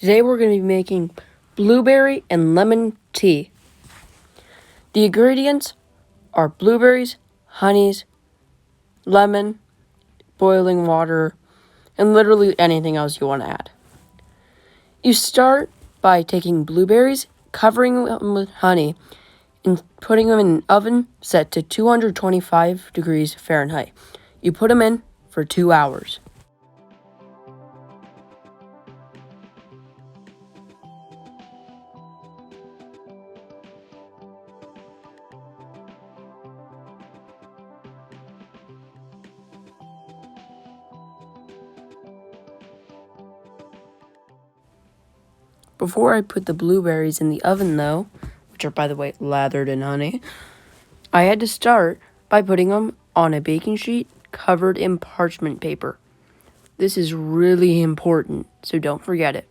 Today we're going to be making blueberry and lemon tea. The ingredients are blueberries, honeys, lemon, boiling water, and literally anything else you want to add. You start by taking blueberries, covering them with honey, and putting them in an oven set to 225 degrees Fahrenheit. You put them in for 2 hours. Before I put the blueberries in the oven, though, which are, by the way, lathered in honey, I had to start by putting them on a baking sheet covered in parchment paper. This is really important, so don't forget it.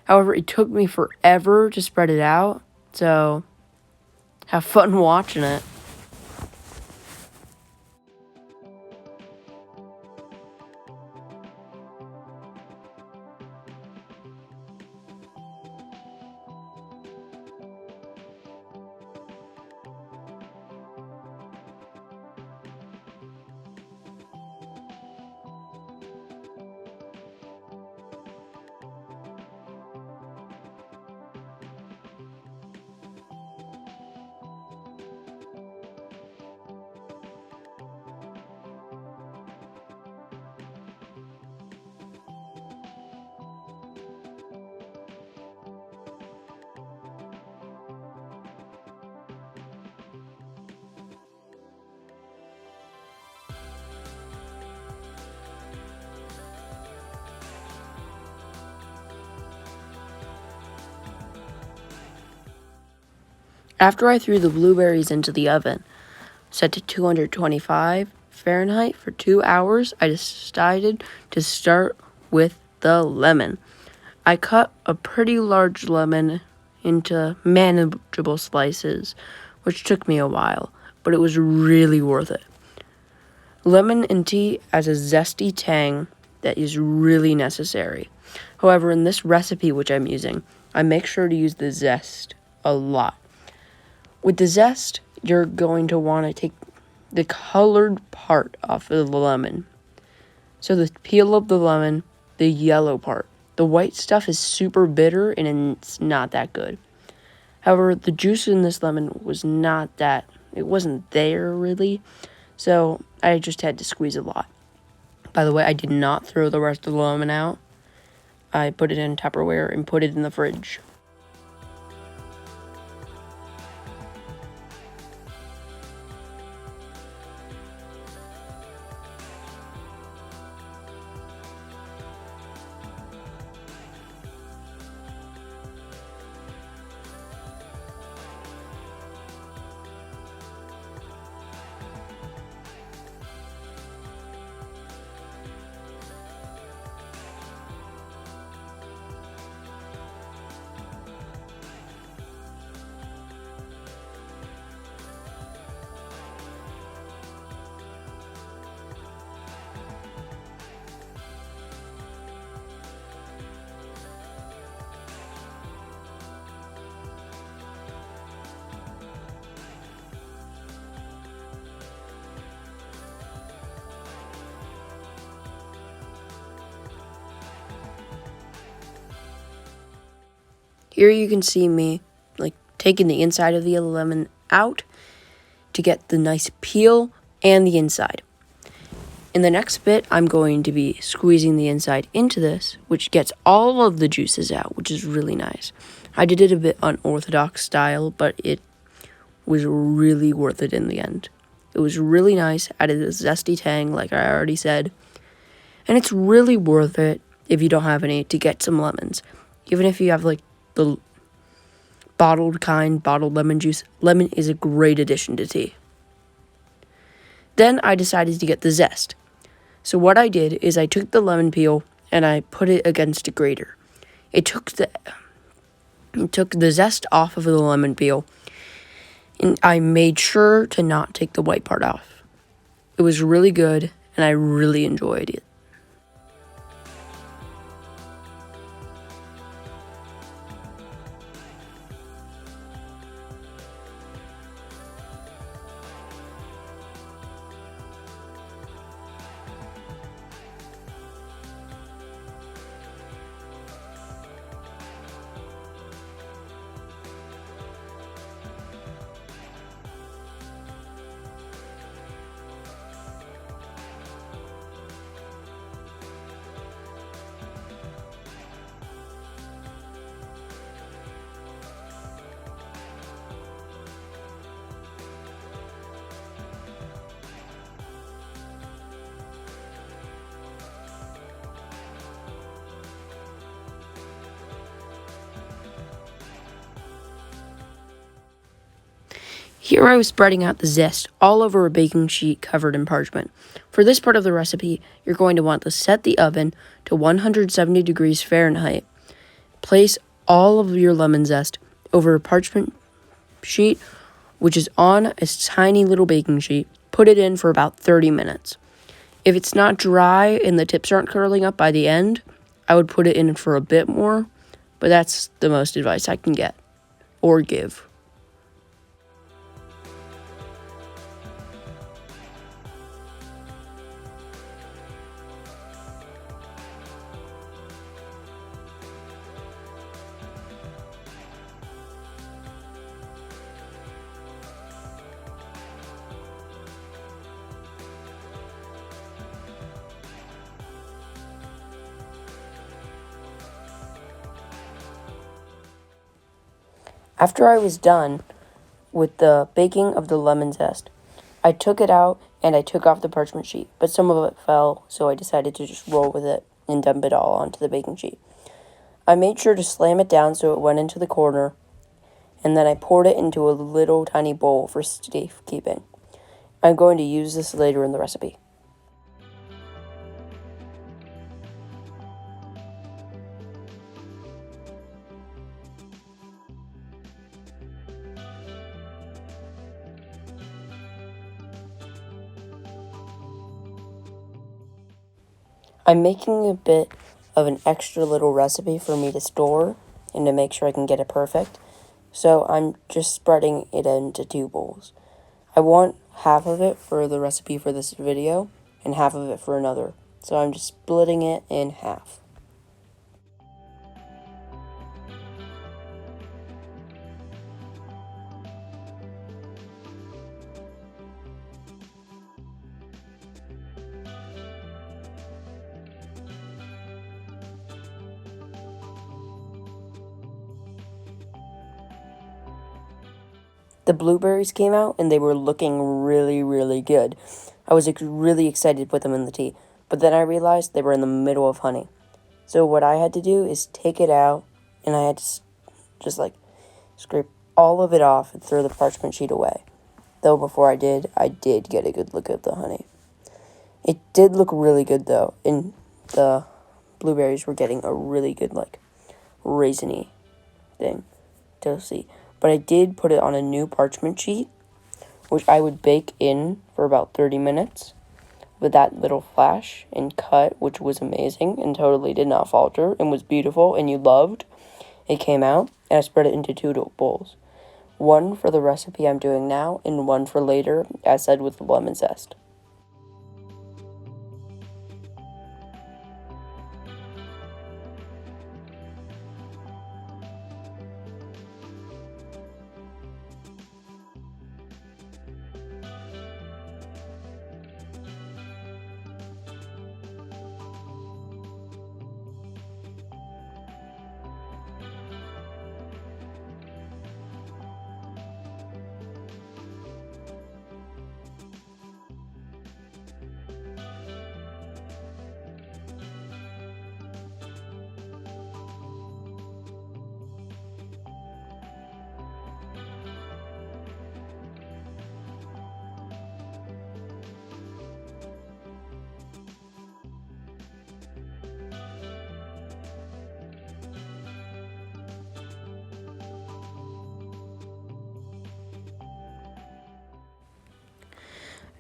However, it took me forever to spread it out, so have fun watching it. After I threw the blueberries into the oven, set to 225 Fahrenheit for 2 hours, I decided to start with the lemon. I cut a pretty large lemon into manageable slices, which took me a while, but it was really worth it. Lemon in tea has a zesty tang that is really necessary. However, in this recipe which I'm using, I make sure to use the zest a lot. With the zest, you're going to want to take the colored part off of the lemon. So the peel of the lemon, the yellow part. The white stuff is super bitter and it's not that good. However, the juice in this lemon was it wasn't there really, so I just had to squeeze a lot. By the way, I did not throw the rest of the lemon out. I put it in Tupperware and put it in the fridge. Here you can see me taking the inside of the lemon out to get the nice peel and the inside. In the next bit, I'm going to be squeezing the inside into this, which gets all of the juices out, which is really nice. I did it a bit unorthodox style, but it was really worth it in the end. It was really nice, added a zesty tang, like I already said, and it's really worth it if you don't have any to get some lemons. Even if you have the bottled lemon juice, lemon is a great addition to tea. Then I decided to get the zest. So what I did is I took the lemon peel and I put it against a grater. It took the zest off of the lemon peel, and I made sure to not take the white part off. It was really good, and I really enjoyed it. Here I was spreading out the zest all over a baking sheet covered in parchment. For this part of the recipe, you're going to want to set the oven to 170 degrees Fahrenheit. Place all of your lemon zest over a parchment sheet, which is on a tiny little baking sheet. Put it in for about 30 minutes. If it's not dry and the tips aren't curling up by the end, I would put it in for a bit more, but that's the most advice I can get or give. After I was done with the baking of the lemon zest, I took it out and I took off the parchment sheet, but some of it fell, so I decided to just roll with it and dump it all onto the baking sheet. I made sure to slam it down so it went into the corner, and then I poured it into a little tiny bowl for safekeeping. I'm going to use this later in the recipe. I'm making a bit of an extra little recipe for me to store and to make sure I can get it perfect. So I'm just spreading it into 2 bowls. I want half of it for the recipe for this video and half of it for another. So I'm just splitting it in half. The blueberries came out and they were looking really, really good. I was really excited to put them in the tea, but then I realized they were in the middle of honey. So what I had to do is take it out and I had to just scrape all of it off and throw the parchment sheet away. Though before I did get a good look at the honey. It did look really good though, and the blueberries were getting a really good raisiny thing to see. But I did put it on a new parchment sheet, which I would bake in for about 30 minutes with that little flash and cut, which was amazing and totally did not falter and was beautiful and you loved. It came out, and I spread it into 2 bowls. One for the recipe I'm doing now, and one for later, as said with the lemon zest.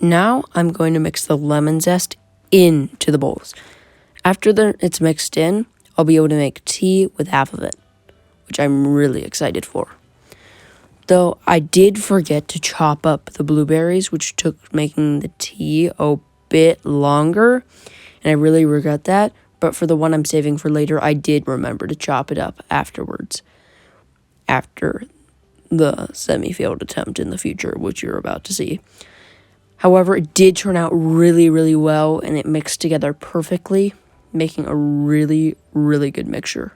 Now I'm going to mix the lemon zest into the bowls. After it's mixed in, I'll be able to make tea with half of it, which I'm really excited for. Though I did forget to chop up the blueberries, which took making the tea a bit longer, and I really regret that. But for the one I'm saving for later, I did remember to chop it up afterwards, after the semi-failed attempt in the future, which you're about to see. However, it did turn out really, really well, and it mixed together perfectly, making a really, really good mixture.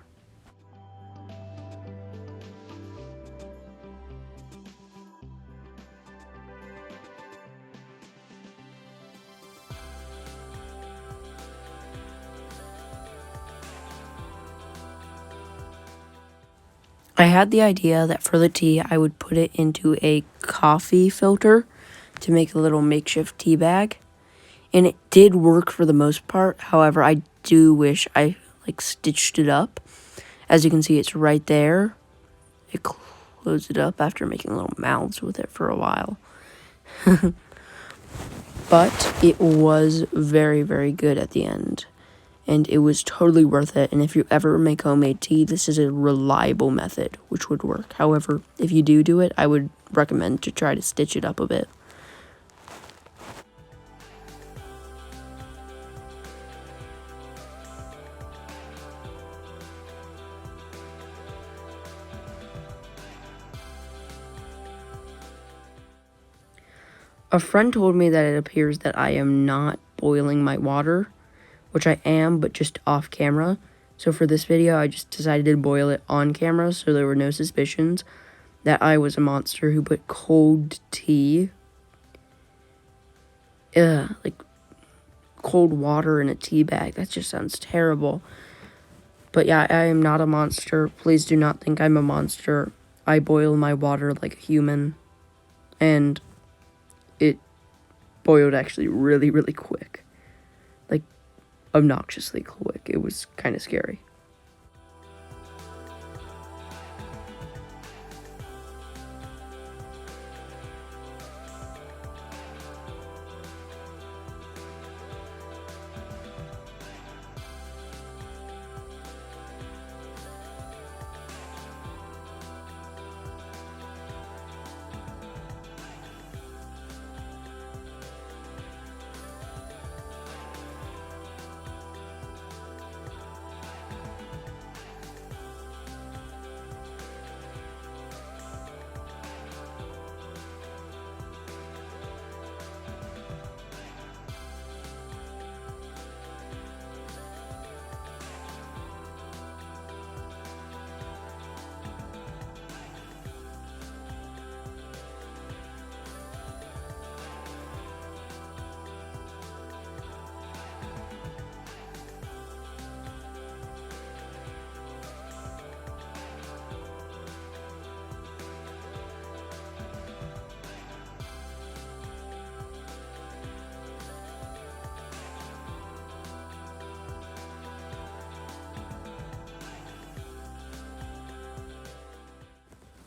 I had the idea that for the tea, I would put it into a coffee filter to make a little makeshift tea bag. And it did work for the most part. However, I do wish I stitched it up. As you can see, it's right there. It closed it up after making little mouths with it for a while. But it was very, very good at the end. And it was totally worth it. And if you ever make homemade tea, this is a reliable method, which would work. However, if you do it, I would recommend to try to stitch it up a bit. A friend told me that it appears that I am not boiling my water, which I am, but just off camera. So for this video, I just decided to boil it on camera so there were no suspicions that I was a monster who put cold tea, like cold water in a tea bag. That just sounds terrible. But yeah, I am not a monster. Please do not think I'm a monster. I boil my water like a human, and it boiled actually really, really quick. Like, obnoxiously quick. It was kind of scary.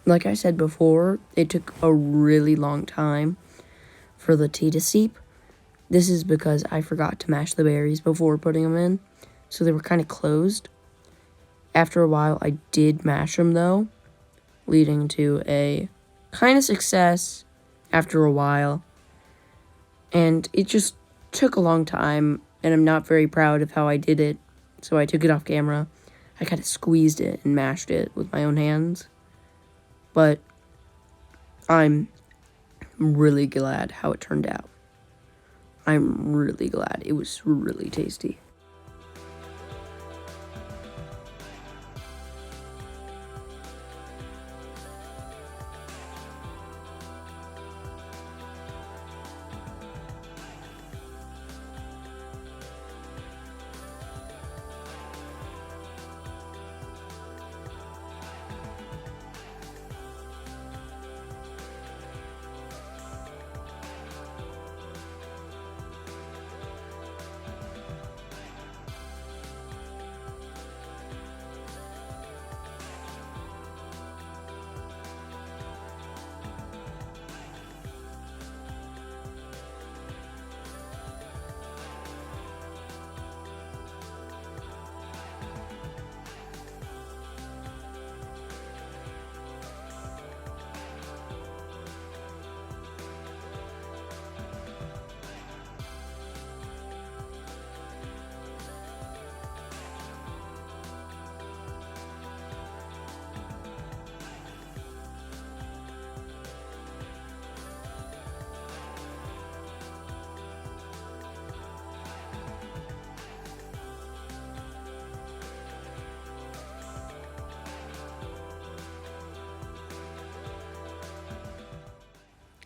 Like I said before, it took a really long time for the tea to seep. This is because I forgot to mash the berries before putting them in, so they were kind of closed. After a while, I did mash them though, leading to a kind of success after a while. And it just took a long time, and I'm not very proud of how I did it, so I took it off camera. I kind of squeezed it and mashed it with my own hands. But I'm really glad how it turned out. I'm really glad. It was really tasty.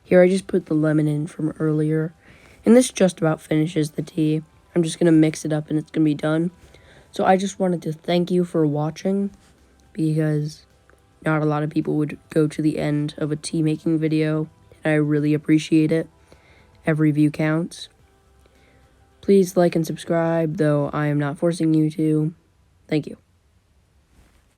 Here I just put the lemon in from earlier, and this just about finishes the tea. I'm just going to mix it up and it's going to be done. So I just wanted to thank you for watching, because not a lot of people would go to the end of a tea making video, and I really appreciate it. Every view counts. Please like and subscribe, though I am not forcing you to. Thank you.